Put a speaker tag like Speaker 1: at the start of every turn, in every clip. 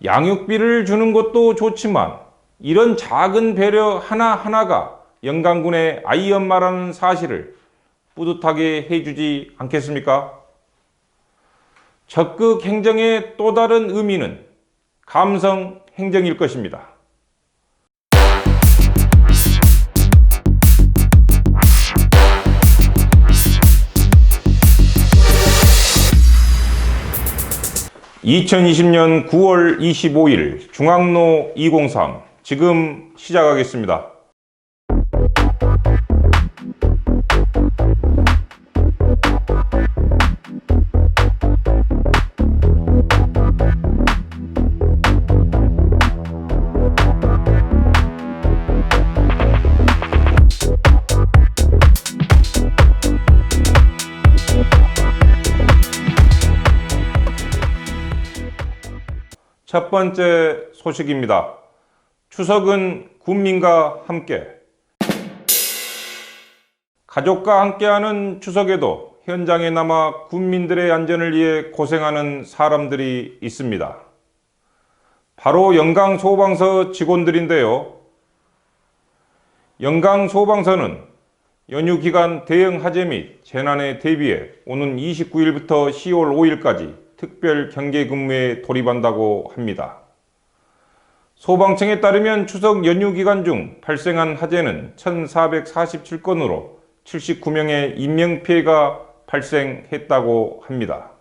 Speaker 1: 양육비를 주는 것도 좋지만 이런 작은 배려 하나하나가 영광군의 아이 엄마라는 사실을 뿌듯하게 해주지 않겠습니까? 적극 행정의 또 다른 의미는 감성 행정일 것입니다. (2020년 9월 25일) 중앙로 203 지금 시작하겠습니다. 첫 번째 소식입니다. 추석은 군민과 함께. 가족과 함께하는 추석에도 현장에 남아 군민들의 안전을 위해 고생하는 사람들이 있습니다. 바로 영광소방서 직원들인데요. 영광소방서는 연휴 기간 대형 화재 및 재난에 대비해 오는 29일부터 10월 5일까지 특별 경계 근무에 돌입한다고 합니다. 소방청에 따르면 추석 연휴 기간 중 발생한 화재는 1,447건으로 79명의 인명피해가 발생했다고 합니다.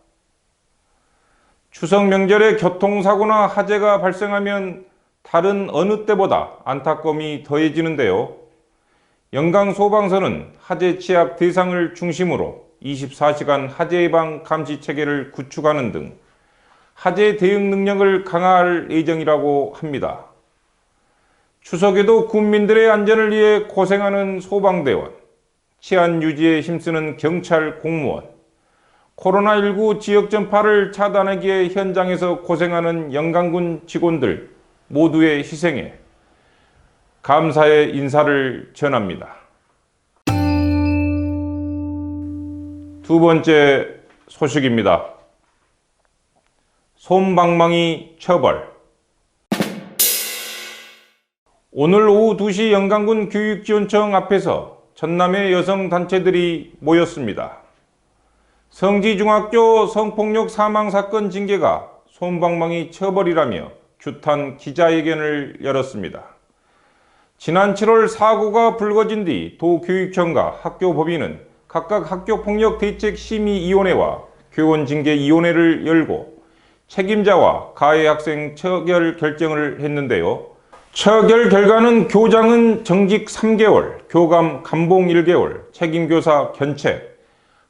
Speaker 1: 추석 명절에 교통사고나 화재가 발생하면 다른 어느 때보다 안타까움이 더해지는데요. 영광소방서는 화재 취약 대상을 중심으로 24시간 화재 예방 감시 체계를 구축하는 등 화재 대응 능력을 강화할 예정이라고 합니다. 추석에도 국민들의 안전을 위해 고생하는 소방대원, 치안 유지에 힘쓰는 경찰 공무원, 코로나19 지역 전파를 차단하기 위해 현장에서 고생하는 영광군 직원들 모두의 희생에 감사의 인사를 전합니다. 두 번째 소식입니다. 솜방망이 처벌. 오늘 오후 2시 영광군 교육지원청 앞에서 전남의 여성단체들이 모였습니다. 성지중학교 성폭력 사망사건 징계가 솜방망이 처벌이라며 규탄 기자회견을 열었습니다. 지난 7월 사고가 불거진 뒤 도교육청과 학교법인은 각각 학교폭력대책심의위원회와 교원징계위원회를 열고 책임자와 가해 학생 처결 결정을 했는데요. 처결 결과는 교장은 정직 3개월, 교감 감봉 1개월, 책임교사 견책,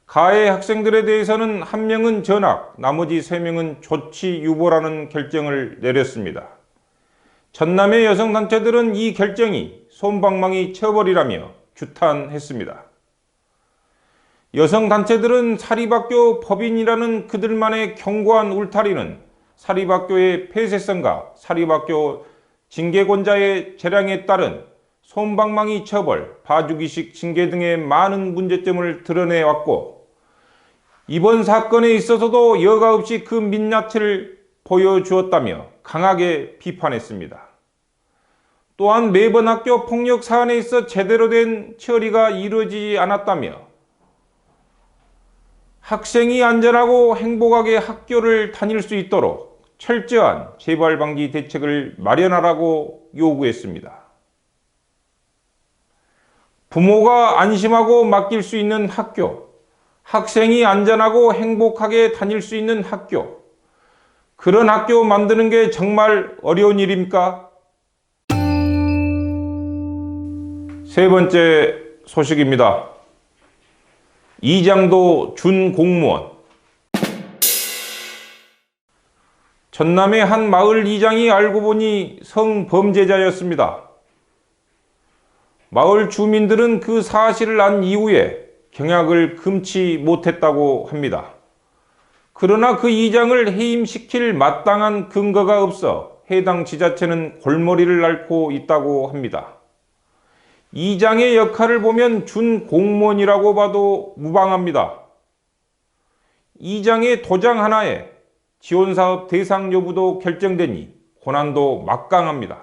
Speaker 1: 가해 학생들에 대해서는 1명은 전학, 나머지 3명은 조치 유보라는 결정을 내렸습니다. 전남의 여성단체들은 이 결정이 솜방망이 처벌이라며 규탄했습니다. 여성단체들은 사립학교 법인이라는 그들만의 견고한 울타리는 사립학교의 폐쇄성과 사립학교 징계권자의 재량에 따른 솜방망이 처벌, 봐주기식 징계 등의 많은 문제점을 드러내왔고 이번 사건에 있어서도 여과 없이 그 민낯을 보여주었다며 강하게 비판했습니다. 또한 매번 학교 폭력 사안에 있어 제대로 된 처리가 이루어지지 않았다며 학생이 안전하고 행복하게 학교를 다닐 수 있도록 철저한 재발 방지 대책을 마련하라고 요구했습니다. 부모가 안심하고 맡길 수 있는 학교, 학생이 안전하고 행복하게 다닐 수 있는 학교, 그런 학교 만드는 게 정말 어려운 일입니까? 세 번째 소식입니다. 이장도 준공무원. 전남의 한 마을 이장이 알고 보니 성범죄자였습니다. 마을 주민들은 그 사실을 안 이후에 경악을 금치 못했다고 합니다. 그러나 그 이장을 해임시킬 마땅한 근거가 없어 해당 지자체는 골머리를 앓고 있다고 합니다. 이장의 역할을 보면 준공무원이라고 봐도 무방합니다. 이장의 도장 하나에 지원사업 대상 여부도 결정되니 고난도 막강합니다.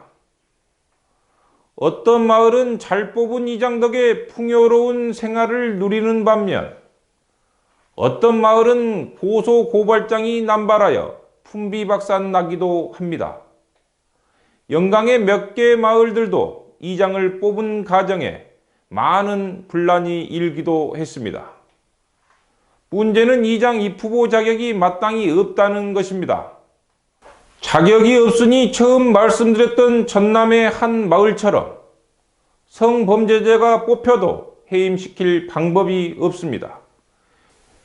Speaker 1: 어떤 마을은 잘 뽑은 이장 덕에 풍요로운 생활을 누리는 반면 어떤 마을은 고소고발장이 남발하여 풍비박산 나기도 합니다. 영광의 몇 개 마을들도 이장을 뽑은 가정에 많은 분란이 일기도 했습니다. 문제는 이장 입후보 자격이 마땅히 없다는 것입니다. 자격이 없으니 처음 말씀드렸던 전남의 한 마을처럼 성범죄자가 뽑혀도 해임시킬 방법이 없습니다.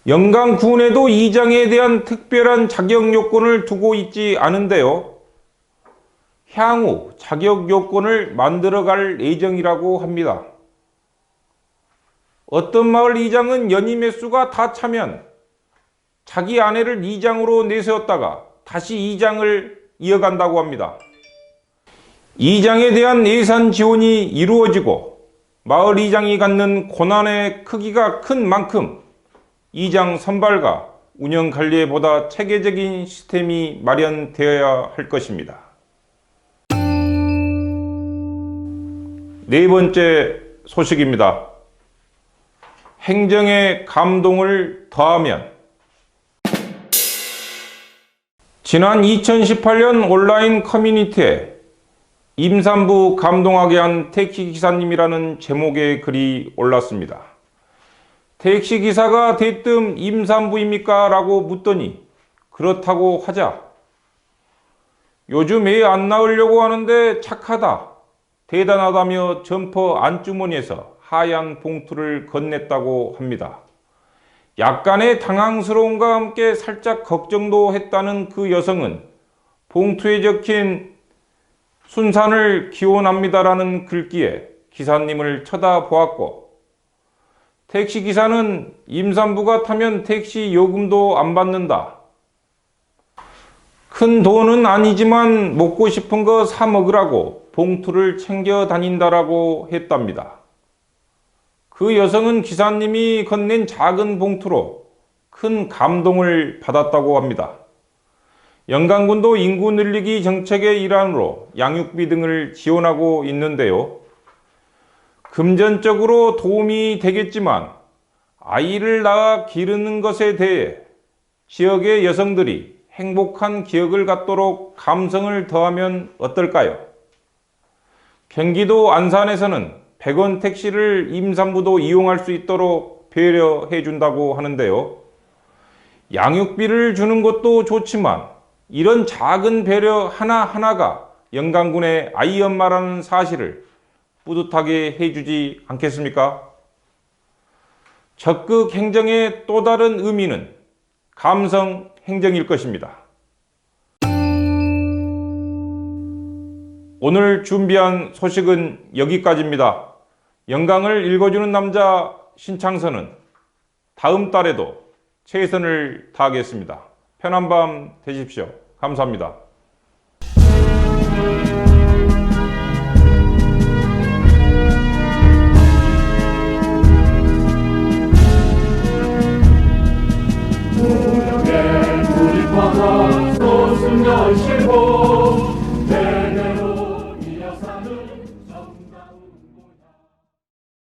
Speaker 1: 영광군에도 이장에 대한 특별한 자격 요건을 두고 있지 않은데요. 향후 자격 요건을 만들어갈 예정이라고 합니다. 어떤 마을 이장은 연임 횟수가 다 차면 자기 아내를 이장으로 내세웠다가 다시 이장을 이어간다고 합니다. 이장에 대한 예산 지원이 이루어지고 마을 이장이 갖는 고난의 크기가 큰 만큼 이장 선발과 운영 관리에 보다 체계적인 시스템이 마련되어야 할 것입니다. 네 번째 소식입니다. 행정의 감동을 더하면 지난 2018년 온라인 커뮤니티에 임산부 감동하게 한 택시기사님이라는 제목의 글이 올랐습니다. 택시기사가 대뜸 임산부입니까? 라고 묻더니 그렇다고 하자 요즘 애 안 낳으려고 하는데 착하다, 대단하다며 점퍼 안주머니에서 하얀 봉투를 건넸다고 합니다. 약간의 당황스러움과 함께 살짝 걱정도 했다는 그 여성은 봉투에 적힌 순산을 기원합니다라는 글귀에 기사님을 쳐다보았고 택시기사는 임산부가 타면 택시 요금도 안 받는다. 큰 돈은 아니지만 먹고 싶은 거 사 먹으라고 봉투를 챙겨 다닌다라고 했답니다. 그 여성은 기사님이 건넨 작은 봉투로 큰 감동을 받았다고 합니다. 영광군도 인구 늘리기 정책의 일환으로 양육비 등을 지원하고 있는데요. 금전적으로 도움이 되겠지만 아이를 낳아 기르는 것에 대해 지역의 여성들이 행복한 기억을 갖도록 감성을 더하면 어떨까요? 경기도 안산에서는 100원 택시를 임산부도 이용할 수 있도록 배려해 준다고 하는데요. 양육비를 주는 것도 좋지만 이런 작은 배려 하나하나가 영광군의 아이 엄마라는 사실을 뿌듯하게 해주지 않겠습니까? 적극 행정의 또 다른 의미는 감성 행정일 것입니다. 오늘 준비한 소식은 여기까지입니다. 영광을 읽어주는 남자 신창선은 다음 달에도 최선을 다하겠습니다. 편한 밤 되십시오. 감사합니다.